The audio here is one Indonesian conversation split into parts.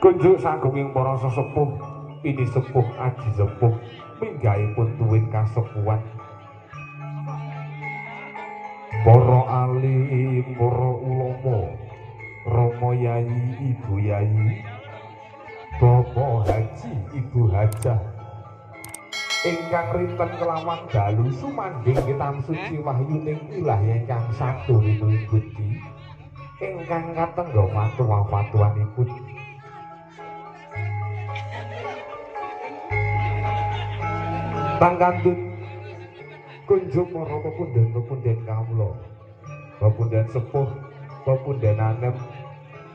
Kunjuk sagunging para sesepuh ini sepuh aji sepuh minggahipun tuwin kasepuhan para alim para ulama Rama Yayi Ibu Yayi Bapak Haji Ibu Hajah ingkang rinten kelawan dalu sumandhing kitab suci wahyuning ilahi ingkang satu winuing Gusti ingkang katengga fatwa-fatwanipun Pangkandhut kunjuk para pepundhen kawula pepundhen sepuh pepundhen anem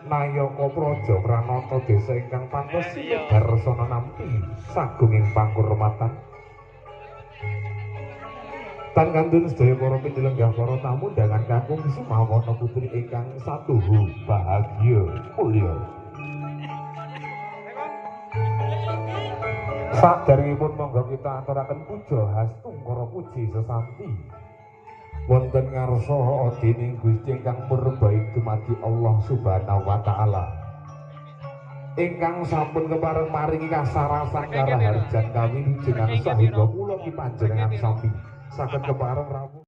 Nayaka Praja Pranata desa ingkang pantes darsana nampi sagunging pangurmatan Pangkandhut sedaya para pinjelenggah para tamu dangan kakung sumawana putri ingkang satuhu bahagia mulya Saderengipun monggo kita aturaken puja hastung para puji sesanti wonten ngarsa dening Gusti ingkang purbaing dumadi Allah Subhanahu wa taala ingkang sampun kepareng maringi kasarasan karaharjan kawilujengan sahéngga kula ki panjenengan sami saged kepareng rawuh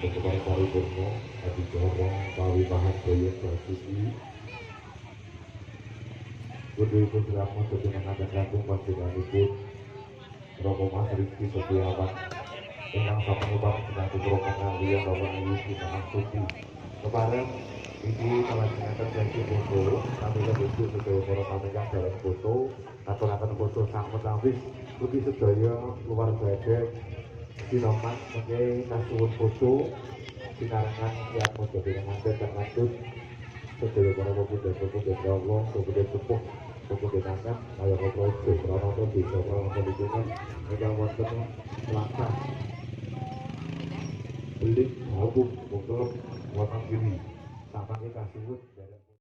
Sampun kepada paripurna adicara pawiwahan daya basuki Budi-budi selamat sejenengan kagem panjenenganipun Romo Mas Rizky Setiawan ingkang sampun upami sedaya putra kaliyan Romo Rizky Suci kepareng iki kalajengaken janji foto sampeyan ibu sedaya para pamengkang dalam foto aturaken foto sang metawis ugi sedaya keluarga Sinoman mengke kasuwun foto sinarengan yang menjadi pengantin dan ngandut sedaya para pemuda-pemuda Allah, pemuda sepuh, pemuda nangan, kaya projo, pranoto, desa, pranoto lingkungan, ingkang wonten Selatan, Belik, Hubung, Bogor, Wonogiri, samangke kasuwun.